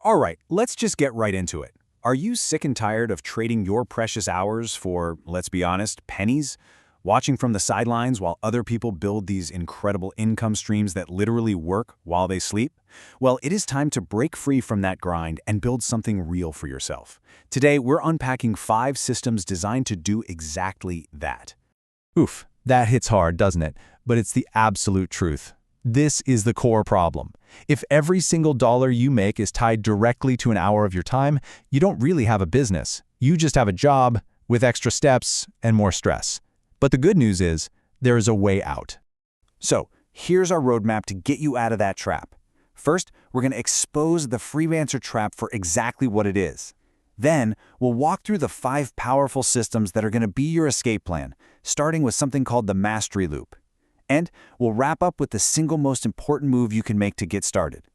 All right, let's just get right into it. Are you sick and tired of trading your precious hours for, let's be honest, pennies? Watching from the sidelines while other people build these incredible income streams that literally work while they sleep? Well, it is time to break free from that grind and build something real for yourself. Today, we're unpacking 5 systems designed to do exactly that. Oof, that hits hard, doesn't it? But it's the absolute truth. This is the core problem. If every single dollar you make is tied directly to an hour of your time, you don't really have a business. You just have a job with extra steps and more stress. But the good news is, there is a way out. So, here's our roadmap to get you out of that trap. First, we're going to expose the freelancer trap for exactly what it is. Then, we'll walk through the 5 powerful systems that are going to be your escape plan, starting with something called the mastery loop. And we'll wrap up with the single most important move you can make to get started.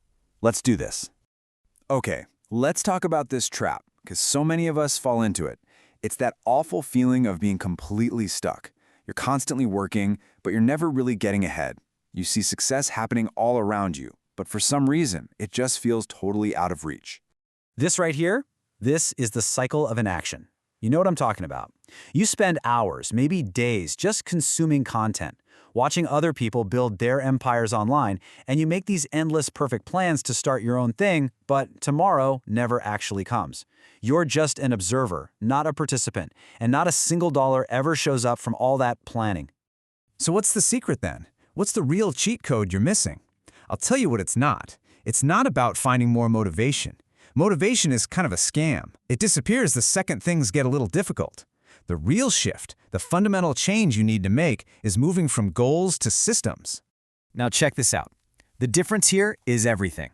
Let's do this. Okay, let's talk about this trap, because so many of us fall into it. It's that awful feeling of being completely stuck. You're constantly working, but you're never really getting ahead. You see success happening all around you, but for some reason, it just feels totally out of reach. This right here, this is the cycle of inaction. You know what I'm talking about. You spend hours, maybe days, just consuming content, watching other people build their empires online, and you make these endless perfect plans to start your own thing, but tomorrow never actually comes. You're just an observer, not a participant, and not a single dollar ever shows up from all that planning. So what's the secret then? What's the real cheat code you're missing? I'll tell you what it's not. It's not about finding more motivation. Motivation is kind of a scam. It disappears the second things get a little difficult. The real shift, the fundamental change you need to make, is moving from goals to systems. Now check this out. The difference here is everything.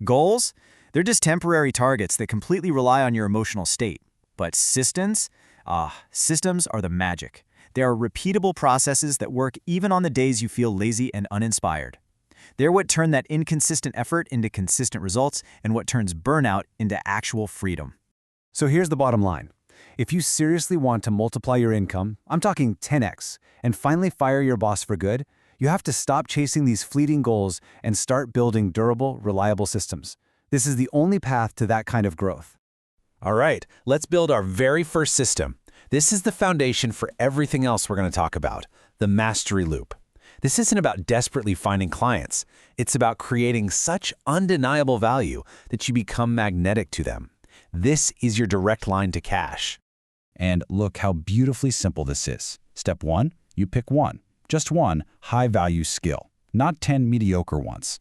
Goals? They're just temporary targets that completely rely on your emotional state. But systems? Systems are the magic. They are repeatable processes that work even on the days you feel lazy and uninspired. They're what turn that inconsistent effort into consistent results and what turns burnout into actual freedom. So here's the bottom line. If you seriously want to multiply your income, I'm talking 10x, and finally fire your boss for good, you have to stop chasing these fleeting goals and start building durable, reliable systems. This is the only path to that kind of growth. All right, let's build our very first system. This is the foundation for everything else we're going to talk about, the mastery loop. This isn't about desperately finding clients. It's about creating such undeniable value that you become magnetic to them. This is your direct line to cash. And look how beautifully simple this is. Step 1, you pick just one high-value skill, not 10 mediocre ones.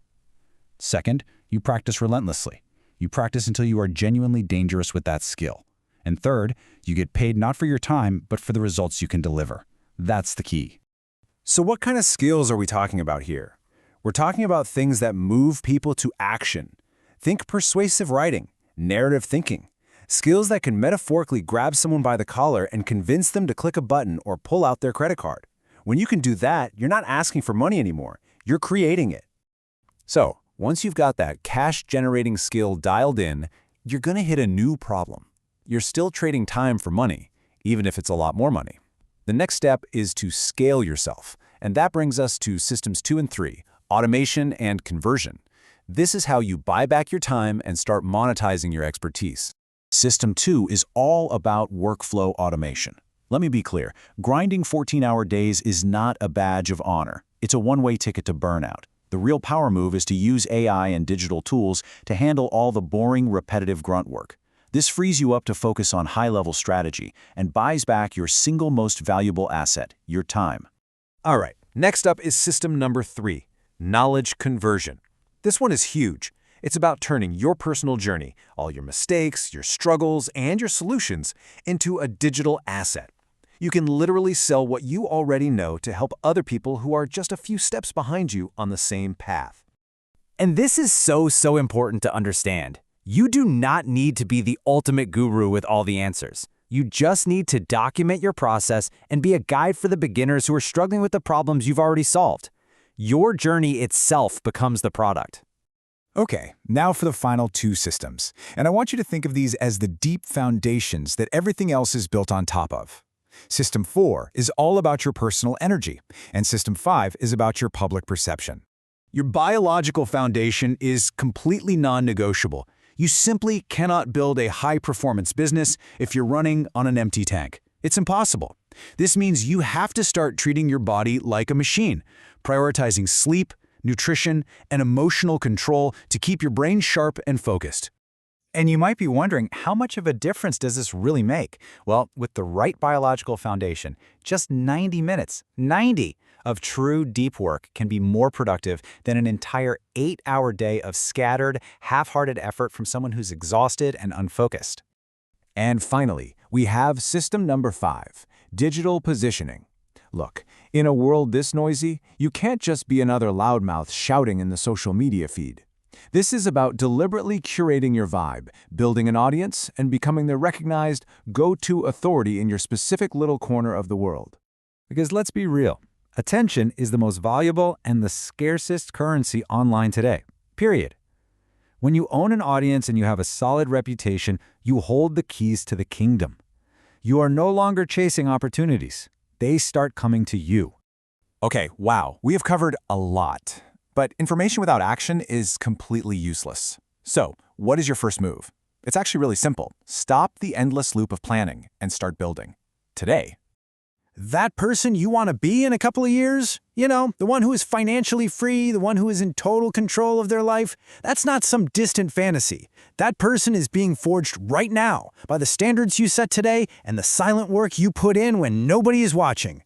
Second, you practice relentlessly. You practice until you are genuinely dangerous with that skill. And third, you get paid not for your time, but for the results you can deliver. That's the key. So what kind of skills are we talking about here? We're talking about things that move people to action. Think persuasive writing, narrative thinking, skills that can metaphorically grab someone by the collar and convince them to click a button or pull out their credit card. When you can do that, you're not asking for money anymore. You're creating it. So, once you've got that cash-generating skill dialed in, you're going to hit a new problem. You're still trading time for money, even if it's a lot more money. The next step is to scale yourself, and that brings us to systems 2 and 3, automation and conversion. This is how you buy back your time and start monetizing your expertise. System 2 is all about workflow automation. Let me be clear, grinding 14-hour days is not a badge of honor. It's a one-way ticket to burnout. The real power move is to use AI and digital tools to handle all the boring, repetitive grunt work. This frees you up to focus on high-level strategy and buys back your single most valuable asset, your time. All right, next up is system number 3, knowledge conversion. This one is huge. It's about turning your personal journey, all your mistakes, your struggles, and your solutions into a digital asset. You can literally sell what you already know to help other people who are just a few steps behind you on the same path. And this is so important to understand. You do not need to be the ultimate guru with all the answers. You just need to document your process and be a guide for the beginners who are struggling with the problems you've already solved. Your journey itself becomes the product. Okay, now for the final 2 systems. And I want you to think of these as the deep foundations that everything else is built on top of. System 4 is all about your personal energy, and System 5 is about your public perception. Your biological foundation is completely non-negotiable. You simply cannot build a high-performance business if you're running on an empty tank. It's impossible. This means you have to start treating your body like a machine, prioritizing sleep, nutrition, and emotional control to keep your brain sharp and focused. And you might be wondering, how much of a difference does this really make? Well, with the right biological foundation, just 90 minutes, 90, of true deep work can be more productive than an entire 8-hour day of scattered, half-hearted effort from someone who's exhausted and unfocused. And finally, we have system number 5, digital positioning. Look, in a world this noisy, you can't just be another loudmouth shouting in the social media feed. This is about deliberately curating your vibe, building an audience, and becoming the recognized, go-to authority in your specific little corner of the world. Because let's be real, attention is the most valuable and the scarcest currency online today, period. When you own an audience and you have a solid reputation, you hold the keys to the kingdom. You are no longer chasing opportunities. They start coming to you. Okay, wow, we have covered a lot. But information without action is completely useless. So, what is your first move? It's actually really simple. Stop the endless loop of planning and start building. Today. That person you want to be in a couple of years? You know, the one who is financially free, the one who is in total control of their life? That's not some distant fantasy. That person is being forged right now by the standards you set today and the silent work you put in when nobody is watching.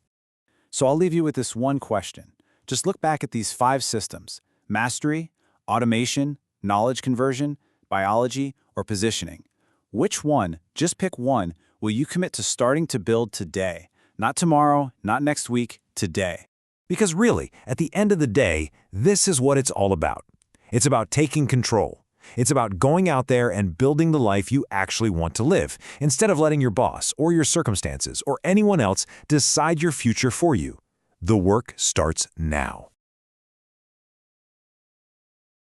So I'll leave you with this one question. Just look back at these 5 systems: mastery, automation, knowledge conversion, biology, or positioning. Which one, just pick one, will you commit to starting to build today? Not tomorrow, not next week, today. Because really, at the end of the day, this is what it's all about. It's about taking control. It's about going out there and building the life you actually want to live, instead of letting your boss or your circumstances or anyone else decide your future for you. The work starts now.